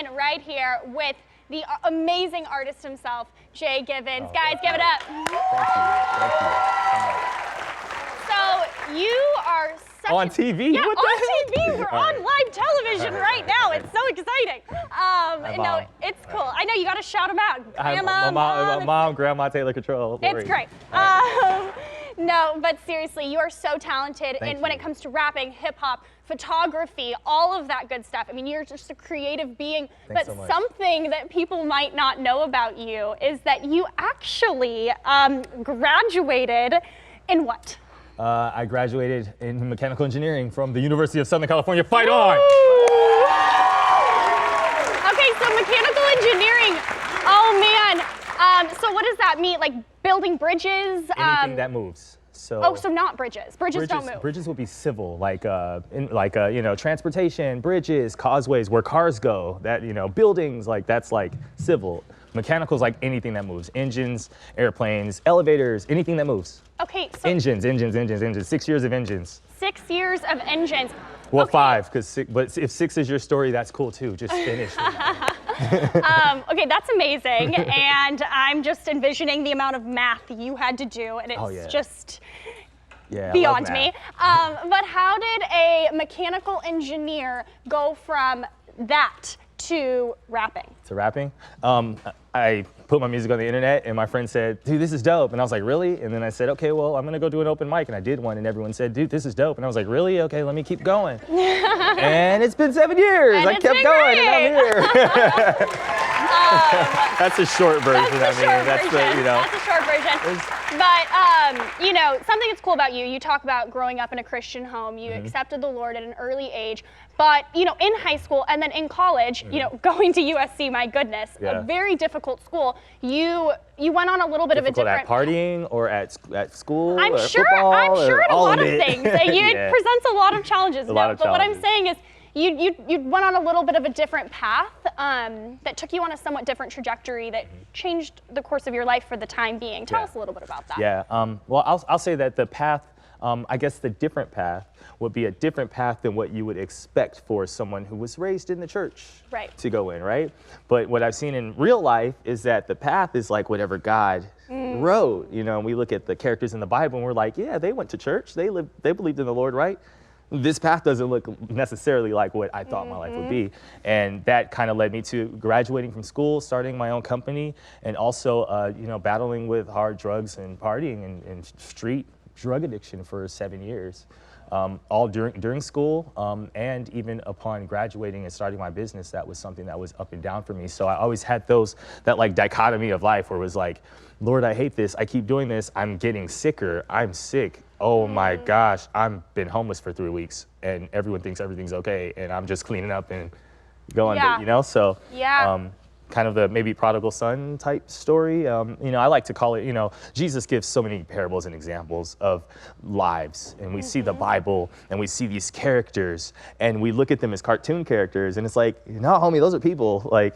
in right here with the amazing artist himself, JGivens. Oh, guys, give it up. Thank you. So you are such on TV? Yeah, what on TV. We're on live television right now. It's so exciting. No, it's cool. I know you got to shout them out. Grandma, Mom, Grandma, Taylor Control. It's great. No, but seriously, you are so talented when it comes to rapping, hip hop, photography, all of that good stuff. I mean, you're just a creative being. Thanks but so much. Something that people might not know about you is that you actually graduated in what? I graduated in mechanical engineering from the University of Southern California. Fight on! Okay, so mechanical engineering. Oh man. So what does that mean? Like building bridges? Anything that moves. So not bridges. Bridges don't move. Bridges will be civil, like transportation, bridges, causeways, where cars go. That buildings, like that's like civil. Mechanical is like anything that moves. Engines, airplanes, elevators, anything that moves. Okay. So engines. 6 years of engines. 6 years of engines. Well, okay. 5, but if 6 is your story, that's cool too. Just finish. Okay, that's amazing. And I'm just envisioning the amount of math you had to do, and it's just beyond me. But how did a mechanical engineer go from that to rapping? To rapping? I put my music on the internet, and my friend said, dude, this is dope. And I was like, really? And then I said, okay, well, I'm gonna go do an open mic. And I did one, and everyone said, dude, this is dope. And I was like, really? Okay, let me keep going. And it's been 7 years. And I kept going, and I'm here. That's a short version. That's a short version. But something that's cool about you, you talk about growing up in a Christian home. You accepted the Lord at an early age. But in high school and then in college, going to USC, my goodness, a very difficult school. You went on a little bit of a different. At partying or at school? I'm or sure. Football, I'm sure at a lot of it. things. It presents a lot of challenges. But what I'm saying is, you went on a little bit of a different path that took you on a somewhat different trajectory that changed the course of your life for the time being. Tell us a little bit about that. Yeah. Well, I'll say that the path. I guess the different path would be a different path than what you would expect for someone who was raised in the church to go in, right? But what I've seen in real life is that the path is like whatever God wrote. And we look at the characters in the Bible and we're like, yeah, they went to church. They believed in the Lord, right? This path doesn't look necessarily like what I thought my life would be. And that kind of led me to graduating from school, starting my own company, and also, battling with hard drugs and partying and street drug addiction for 7 years, all during school, and even upon graduating and starting my business. That was something that was up and down for me. So I always had that like dichotomy of life where it was like, Lord, I hate this. I keep doing this. I'm getting sicker. I'm sick. Oh my gosh, I've been homeless for 3 weeks, and everyone thinks everything's okay, and I'm just cleaning up and going. So kind of the maybe prodigal son type story. I like to call it, Jesus gives so many parables and examples of lives, and we see the Bible and we see these characters and we look at them as cartoon characters, and it's like, no, homie, those are people. Like,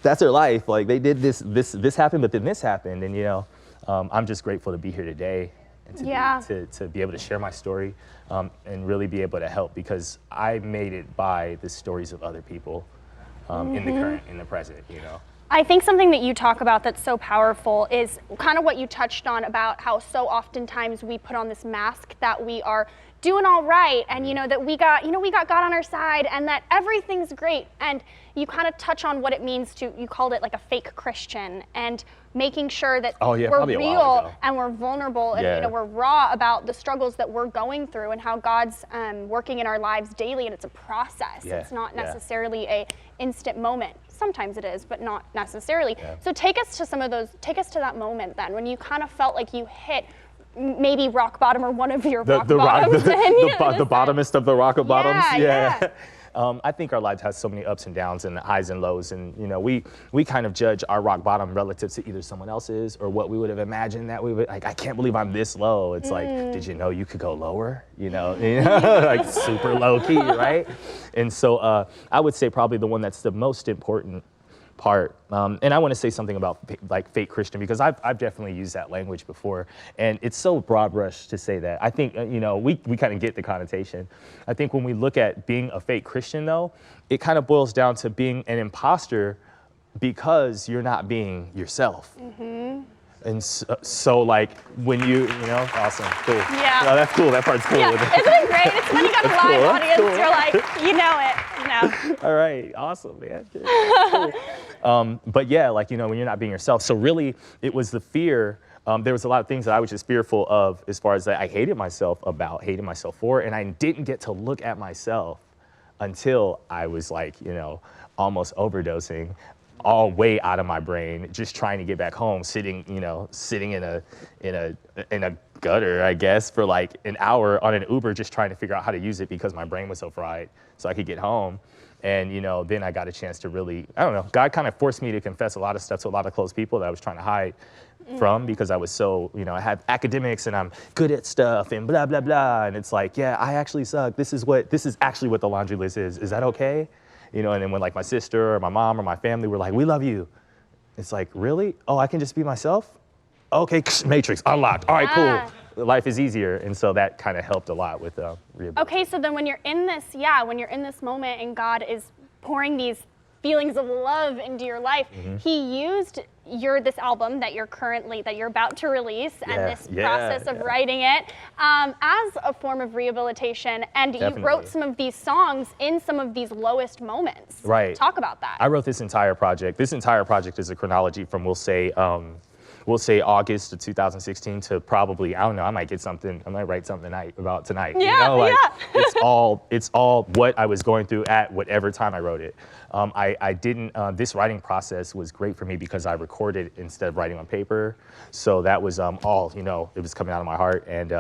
that's their life. Like, they did this happened, but then this happened. And, I'm just grateful to be here today and to be able to share my story and really be able to help, because I made it by the stories of other people. In the present, I think something that you talk about that's so powerful is kind of what you touched on about how so oftentimes we put on this mask that we are doing all right, and that we got God on our side, and that everything's great. And you kind of touch on what it means you called it like a fake Christian, and making sure that we're real and we're vulnerable and we're raw about the struggles that we're going through, and how God's working in our lives daily, and it's a process. It's not necessarily a instant moment. Sometimes it is, but not necessarily. So take us to that moment then, when you kind of felt like you hit maybe rock bottom, or one of your rock bottoms. The bottomest of the rock of bottoms. I think our lives has so many ups and downs and highs and lows, and we kind of judge our rock bottom relative to either someone else's or what we would have imagined that we would, like, I can't believe I'm this low. It's like, did you know you could go lower? Like super low key, right? And so I would say probably the one that's the most important part. And I want to say something about like fake Christian, because I've definitely used that language before, and it's so broad brush to say that. I think, we kind of get the connotation. I think when we look at being a fake Christian, though, it kind of boils down to being an imposter because you're not being yourself. And so like when awesome, cool. Yeah. No, that's cool. That part's cool. Yeah, isn't it great? It's when you got a live cool. audience, Cool. you're like, you know it. All right, awesome, man. Cool. But yeah, like, when you're not being yourself. So really, it was the fear. There was a lot of things that I was just fearful of, as far as that I hated myself for, and I didn't get to look at myself until I was like, almost overdosing, all way out of my brain, just trying to get back home, sitting in a gutter, I guess, for like an hour on an Uber, just trying to figure out how to use it because my brain was so fried, so I could get home. And then I got a chance to really, I don't know, God kind of forced me to confess a lot of stuff to a lot of close people that I was trying to hide from, because I was so, I had academics and I'm good at stuff and blah, blah, blah. And it's like, yeah, I actually suck. This is actually what the laundry list is. Is that okay? And then when like my sister or my mom or my family were like, we love you. It's like, really? Oh, I can just be myself? Okay, Matrix unlocked. All right, cool. Life is easier. And so that kind of helped a lot with rehabilitation. Okay, so then when you're in this moment and God is pouring these feelings of love into your life, he used this album that you're about to release, and this process of writing it as a form of rehabilitation, and you wrote some of these songs in some of these lowest moments. Right. Talk about that. I wrote this entire project. This entire project is a chronology from, we'll say August of 2016 to probably, I don't know, I might write something about tonight. It's all what I was going through at whatever time I wrote it. This writing process was great for me because I recorded instead of writing on paper. So that was all, it was coming out of my heart. And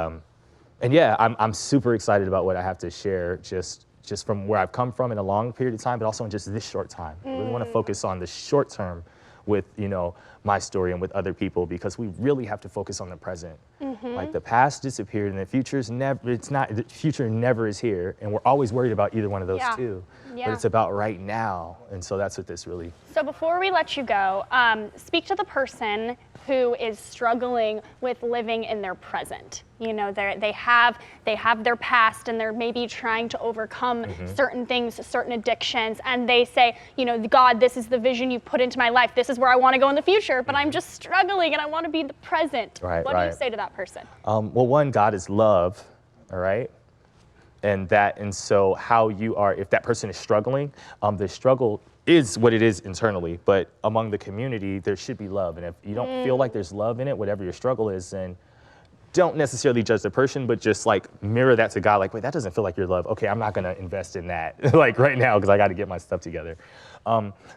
yeah, I'm super excited about what I have to share, just from where I've come from in a long period of time, but also in just this short time. I really want to focus on the short term with, my story and with other people, because we really have to focus on the present. Like the past disappeared and the future never is here. And we're always worried about either one of those two. Yeah. But it's about right now. And so that's what this really. So before we let you go, speak to the person who is struggling with living in their present. They have their past, and they're maybe trying to overcome certain things, certain addictions, and they say, God, this is the vision you've put into my life. This is where I want to go in the future, but I'm just struggling and I want to be in the present. Right, what do you say to that person? Well, one, God is love, all right? And so how you are, if that person is struggling, the struggle is what it is internally, but among the community, there should be love. And if you don't feel like there's love in it, whatever your struggle is, then don't necessarily judge the person, but just like mirror that to God. Like, wait, that doesn't feel like your love. Okay, I'm not gonna invest in that like right now, because I got to get my stuff together.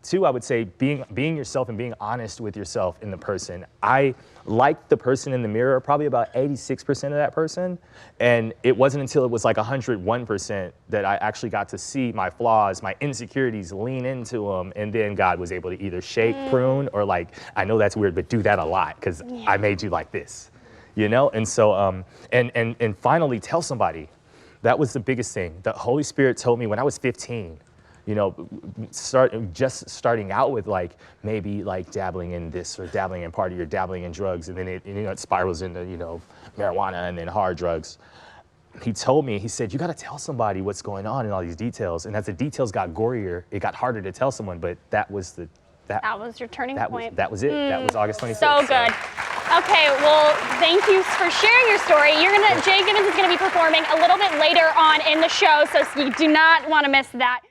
Two, I would say being yourself and being honest with yourself in the person. I like the person in the mirror, probably about 86% of that person. And it wasn't until it was like 101% that I actually got to see my flaws, my insecurities, lean into them. And then God was able to either shake, prune, or like, I know that's weird, but do that a lot, because I made you like this. And so, and finally tell somebody. That was the biggest thing. The Holy Spirit told me when I was 15, starting out with like, maybe like dabbling in this or dabbling in party or dabbling in drugs. And then it spirals into, marijuana and then hard drugs. He told me, he said, you got to tell somebody what's going on in all these details. And as the details got gorier, it got harder to tell someone, but that was your turning point. That was it. That was August 26th. So good. Okay, well, thank you for sharing your story. JGivens is gonna be performing a little bit later on in the show, so you do not want to miss that.